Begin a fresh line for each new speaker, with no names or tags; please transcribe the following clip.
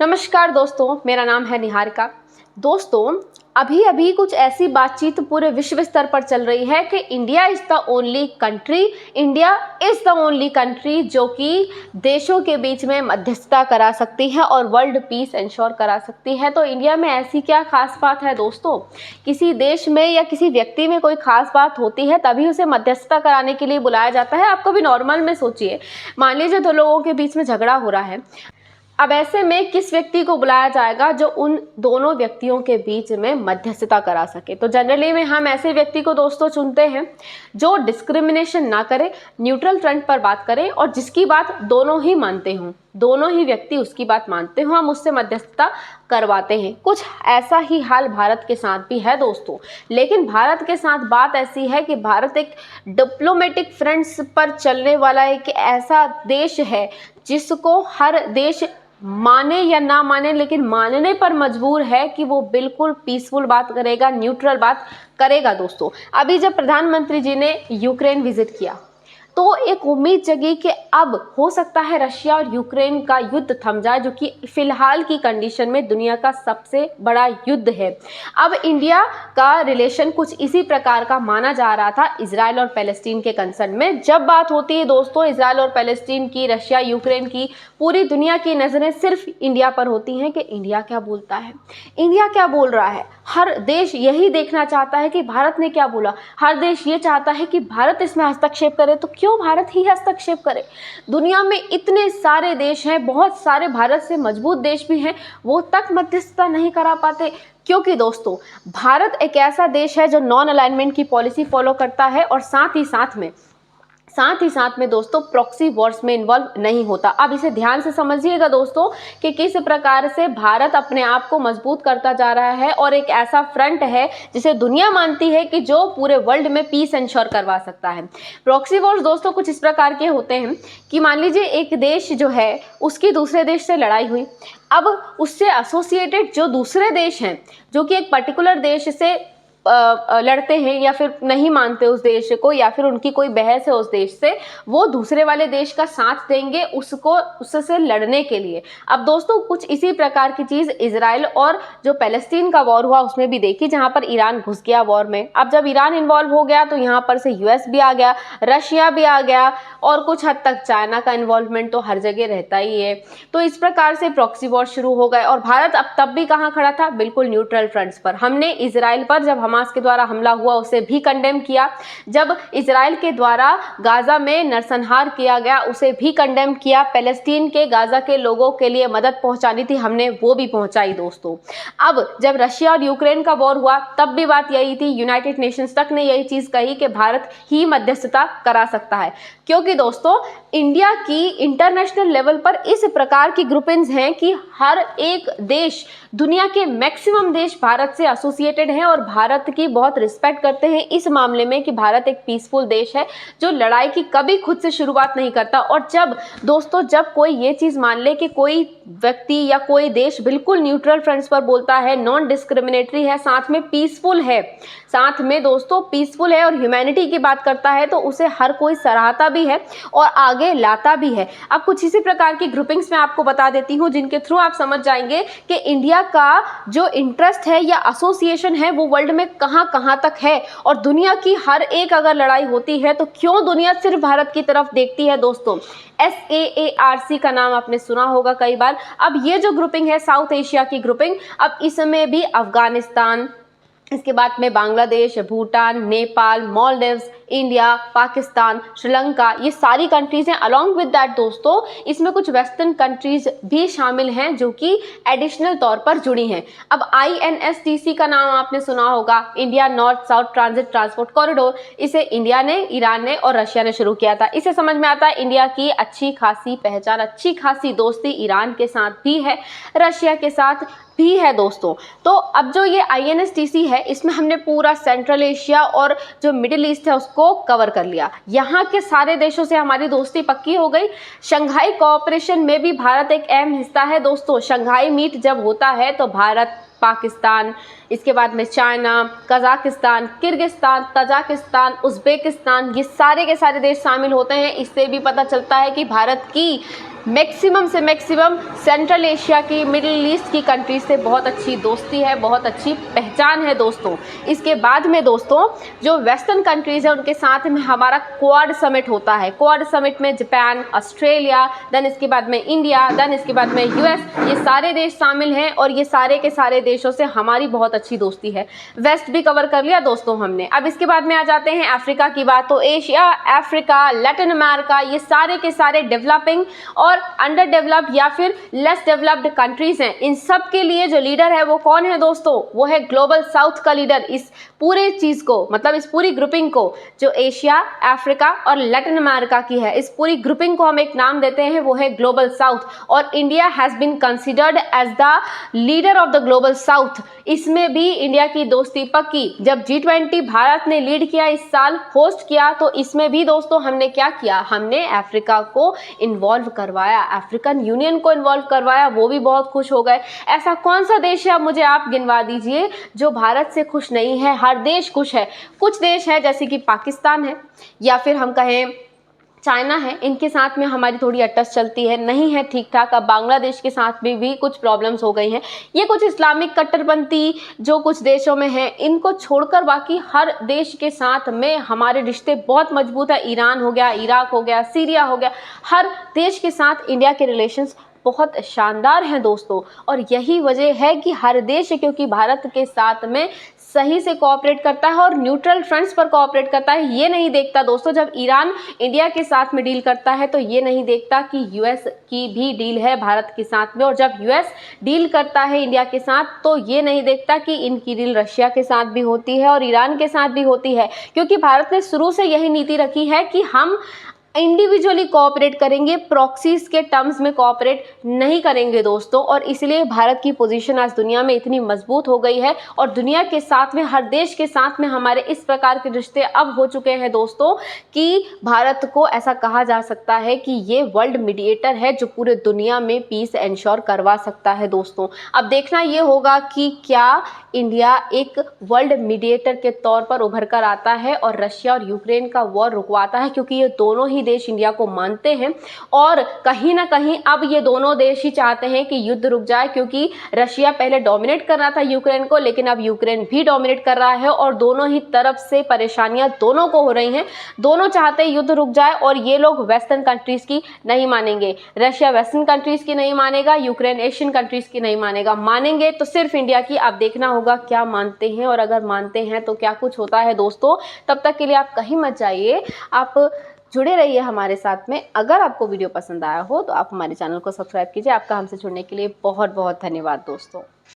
नमस्कार दोस्तों, मेरा नाम है निहारिका। दोस्तों, अभी अभी कुछ ऐसी बातचीत पूरे विश्व स्तर पर चल रही है कि India is the only country जो कि देशों के बीच में मध्यस्थता करा सकती है और वर्ल्ड पीस इंश्योर करा सकती है। तो इंडिया में ऐसी क्या खास बात है दोस्तों? किसी देश में या किसी व्यक्ति में कोई खास बात होती है तभी उसे मध्यस्थता कराने के लिए बुलाया जाता है। आप कभी नॉर्मल में सोचिए, मान लीजिए दो लोगों के बीच में झगड़ा हो रहा है। अब ऐसे में किस व्यक्ति को बुलाया जाएगा जो उन दोनों व्यक्तियों के बीच में मध्यस्थता करा सके? तो जनरली में हम ऐसे व्यक्ति को दोस्तों चुनते हैं जो डिस्क्रिमिनेशन ना करे, न्यूट्रल फ्रंट पर बात करे और जिसकी बात दोनों ही मानते हों, दोनों ही व्यक्ति उसकी बात मानते हो, हम उससे मध्यस्थता करवाते हैं। कुछ ऐसा ही हाल भारत के साथ भी है दोस्तों। लेकिन भारत के साथ बात ऐसी है कि भारत एक डिप्लोमेटिक फ्रंट्स पर चलने वाला एक ऐसा देश है जिसको हर देश माने या ना माने, लेकिन मानने पर मजबूर है कि वो बिल्कुल पीसफुल बात करेगा, न्यूट्रल बात करेगा। दोस्तों, अभी जब प्रधानमंत्री जी ने यूक्रेन विजिट किया तो एक उम्मीद जगी कि अब हो सकता है रशिया और यूक्रेन का युद्ध थम जाए, जो कि फिलहाल की कंडीशन में दुनिया का सबसे बड़ा युद्ध है। अब इंडिया का रिलेशन कुछ इसी प्रकार का माना जा रहा था इजराइल और पैलेस्टीन के कंसर्न में। जब बात होती है दोस्तों इजराइल और पैलेस्टीन की, रशिया यूक्रेन की, पूरी दुनिया की नज़रें सिर्फ इंडिया पर होती हैं कि इंडिया क्या बोलता है, इंडिया क्या बोल रहा है। हर देश यही देखना चाहता है कि भारत ने क्या बोला। हर देश ये चाहता है कि भारत इसमें हस्तक्षेप करे, तो क्यों भारत ही हस्तक्षेप करे? दुनिया में इतने सारे देश हैं, बहुत सारे भारत से मजबूत देश भी हैं, वो तक मध्यस्थता नहीं करा पाते। क्योंकि दोस्तों भारत एक ऐसा देश है जो नॉन अलाइनमेंट की पॉलिसी फॉलो करता है और साथ ही साथ में दोस्तों प्रॉक्सी वॉर्स में इन्वॉल्व नहीं होता। अब इसे ध्यान से समझिएगा दोस्तों कि किस प्रकार से भारत अपने आप को मजबूत करता जा रहा है और एक ऐसा फ्रंट है जिसे दुनिया मानती है कि जो पूरे वर्ल्ड में पीस इंश्योर करवा सकता है। प्रॉक्सी वॉर्स दोस्तों कुछ इस प्रकार के होते हैं कि मान लीजिए एक देश जो है उसकी दूसरे देश से लड़ाई हुई। अब उससे एसोसिएटेड जो दूसरे देश हैं जो कि एक पर्टिकुलर देश से लड़ते हैं या फिर नहीं मानते उस देश को, या फिर उनकी कोई बहस है उस देश से, वो दूसरे वाले देश का साथ देंगे उससे लड़ने के लिए। अब दोस्तों कुछ इसी प्रकार की चीज़ इजराइल और जो पैलेस्टीन का वॉर हुआ उसमें भी देखी, जहां पर ईरान घुस गया वॉर में। अब जब ईरान इन्वॉल्व हो गया तो यहाँ पर से यूएस भी आ गया, रशिया भी आ गया और कुछ हद तक चाइना का इन्वॉल्वमेंट तो हर जगह रहता ही है। तो इस प्रकार से प्रॉक्सी वॉर शुरू हो गए और भारत अब तब भी कहाँ खड़ा था? बिल्कुल न्यूट्रल फ्रंट्स पर। हमने इजराइल पर जब हमास के द्वारा हमला हुआ उसे भी कंडेम किया, जब इजराइल के द्वारा गाजा में नरसंहार किया गया उसे भी कंडेम किया, पैलेस्टीन के गाजा के लोगों के लिए मदद पहुंचानी थी हमने वो भी पहुंचाई दोस्तों। अब जब रशिया और यूक्रेन का वॉर हुआ तब भी बात यही थी, यूनाइटेड नेशंस तक ने यही चीज कही कि भारत ही मध्यस्थता करा सकता है। क्योंकि दोस्तों इंडिया की इंटरनेशनल लेवल पर इस प्रकार की ग्रुपिंग्स हैं कि हर एक देश, दुनिया के मैक्सिमम देश भारत से एसोसिएटेड हैं और भारत की बहुत रिस्पेक्ट करते हैं इस मामले में कि भारत एक पीसफुल देश है जो लड़ाई की कभी खुद से शुरुआत नहीं करता। और जब कोई ये चीज़ मान ले कि कोई व्यक्ति या कोई देश बिल्कुल न्यूट्रल फ्रंट्स पर बोलता है, नॉन डिस्क्रिमिनेटरी है, साथ में पीसफुल है, साथ में दोस्तों पीसफुल है और ह्यूमैनिटी की बात करता है, तो उसे हर कोई सराहता भी है और आगे लाता भी है। अब कुछ इसी प्रकार की ग्रुपिंग्स मैं आपको बता देती हूँ जिनके थ्रू आप समझ जाएंगे कि इंडिया का जो इंटरेस्ट है या एसोसिएशन है वो वर्ल्ड में कहाँ कहाँ तक है। और दुनिया की हर एक अगर लड़ाई होती है तो क्यों दुनिया सिर्फ भारत की तरफ देखती है दोस्तों? SAARC का नाम आपने सुना होगा कई बार। अब ये जो ग्रुपिंग है साउथ एशिया की ग्रुपिंग, अब इसमें भी अफगानिस्तान, इसके बाद में बांग्लादेश, भूटान, नेपाल, मालदीव्स, इंडिया, पाकिस्तान, श्रीलंका, ये सारी कंट्रीज हैं। अलॉन्ग विद दैट दोस्तों इसमें कुछ वेस्टर्न कंट्रीज भी शामिल हैं जो कि एडिशनल तौर पर जुड़ी हैं। अब INSTC का नाम आपने सुना होगा, India north south transit transport corridor. इसे इंडिया ने, ईरान ने और रशिया ने शुरू किया था। इसे समझ में आता है इंडिया की अच्छी खासी पहचान, अच्छी खासी दोस्ती ईरान के साथ भी है, रशिया के साथ भी है दोस्तों। तो अब जो ये INSTC है इसमें हमने पूरा सेंट्रल एशिया और जो मिडिल ईस्ट है उसको कवर कर लिया। यहाँ के सारे देशों से हमारी दोस्ती पक्की हो गई। शंघाई कोऑपरेशन में भी भारत एक अहम हिस्सा है दोस्तों। शंघाई मीट जब होता है तो भारत पाकिस्तान, इसके बाद में China, Kazakhstan, Kyrgyzstan, Tajikistan, Uzbekistan, ये सारे के सारे देश शामिल होते हैं। इससे भी पता चलता है कि भारत की मैक्सिमम से मैक्सिमम सेंट्रल एशिया की, मिडिल ईस्ट की कंट्रीज से बहुत अच्छी दोस्ती है, बहुत अच्छी पहचान है दोस्तों। इसके बाद में दोस्तों जो वेस्टर्न कंट्रीज़ है उनके साथ में हमारा क्वाड समिट होता है। क्वाड समिट में जापान, ऑस्ट्रेलिया, देन इसके बाद में इंडिया, देन इसके बाद में यूएस, ये सारे देश शामिल हैं और ये सारे के सारे देशों से हमारी बहुत अच्छी दोस्ती है। वेस्ट भी कवर कर लिया दोस्तों हमने। अब इसके बाद में आ जाते हैं अफ्रीका की बात। तो एशिया, अफ्रीका, लैटिन अमेरिका, ये सारे के सारे डेवलपिंग और अंडर डेवलप्ड या फिर लेस डेवलप्ड कंट्रीज हैं। इन सब के लिए जो लीडर है वो कौन है दोस्तों? वो है ग्लोबल साउथ का लीडर। इस पूरे चीज को, मतलब इस पूरी ग्रुपिंग को, जो एशिया, अफ्रीका और लैटिन अमेरिका की है, इस पूरी ग्रुपिंग को हम एक नाम देते हैं, वो है ग्लोबल साउथ। और India has been considered as the leader of the global south. इसमें भी इंडिया की दोस्ती पक्की। जब G20 भारत ने लीड किया, इस साल होस्ट किया, तो इसमें भी दोस्तों हमने क्या किया? हमने अफ्रीका को इन्वॉल्व करवाया, अफ्रीकन यूनियन को इन्वॉल्व करवाया, वो भी बहुत खुश हो गए। ऐसा कौन सा देश है, अब मुझे आप गिनवा दीजिए जो भारत से खुश नहीं है? हर देश खुश है। कुछ देश है जैसे कि पाकिस्तान है या फिर हम कहें चाइना है, इनके साथ में हमारी थोड़ी अटस चलती है, नहीं है ठीक ठाक। अब बांग्लादेश के साथ में भी कुछ प्रॉब्लम्स हो गई हैं। ये कुछ इस्लामिक कट्टरपंथी जो कुछ देशों में है, इनको छोड़कर बाकी हर देश के साथ में हमारे रिश्ते बहुत मजबूत है। ईरान हो गया, इराक हो गया, सीरिया हो गया, हर देश के साथ इंडिया के रिलेशंस बहुत शानदार हैं दोस्तों। और यही वजह है कि हर देश, क्योंकि भारत के साथ में सही से कोऑपरेट करता है और न्यूट्रल फ्रंट्स पर कोऑपरेट करता है। ये नहीं देखता दोस्तों, जब ईरान इंडिया के साथ में डील करता है तो ये नहीं देखता कि यूएस की भी डील है भारत के साथ में, और जब यूएस डील करता है इंडिया के साथ तो ये नहीं देखता कि इनकी डील रशिया के साथ भी होती है और ईरान के साथ भी होती है। क्योंकि भारत ने शुरू से यही नीति रखी है कि हम इंडिविजुअली कोऑपरेट करेंगे, प्रॉक्सीज के टर्म्स में कोऑपरेट नहीं करेंगे दोस्तों। और इसलिए भारत की पोजीशन आज दुनिया में इतनी मजबूत हो गई है और दुनिया के साथ में, हर देश के साथ में हमारे इस प्रकार के रिश्ते अब हो चुके हैं दोस्तों कि भारत को ऐसा कहा जा सकता है कि ये वर्ल्ड मीडिएटर है जो पूरे दुनिया में पीस एंश्योर करवा सकता है दोस्तों। अब देखना ये होगा कि क्या इंडिया एक वर्ल्ड मीडिएटर के तौर पर उभर कर आता है और रशिया और यूक्रेन का वॉर रुकवाता है, क्योंकि ये दोनों ही देश इंडिया को मानते हैं और कहीं ना कहीं अब ये दोनों देश ही चाहते हैं कि युद्ध रुक जाए। क्योंकि रशिया पहले डोमिनेट कर रहा था यूक्रेन को, लेकिन अब यूक्रेन भी डोमिनेट कर रहा है और दोनों ही तरफ से परेशानियां दोनों को हो रही हैं। दोनों चाहते हैं युद्ध रुक जाए और ये लोग वेस्टर्न कंट्रीज की नहीं मानेंगे। रशिया वेस्टर्न कंट्रीज की नहीं मानेगा, यूक्रेन एशियन कंट्रीज की नहीं मानेगा। मानेंगे तो सिर्फ इंडिया की। अब देखना होगा क्या मानते हैं और अगर मानते हैं तो क्या कुछ होता है दोस्तों। तब तक के लिए आप कहीं मत जाइए, आप जुड़े रहिए हमारे साथ में। अगर आपको वीडियो पसंद आया हो तो आप हमारे चैनल को सब्सक्राइब कीजिए। आपका हमसे जुड़ने के लिए बहुत बहुत धन्यवाद दोस्तों।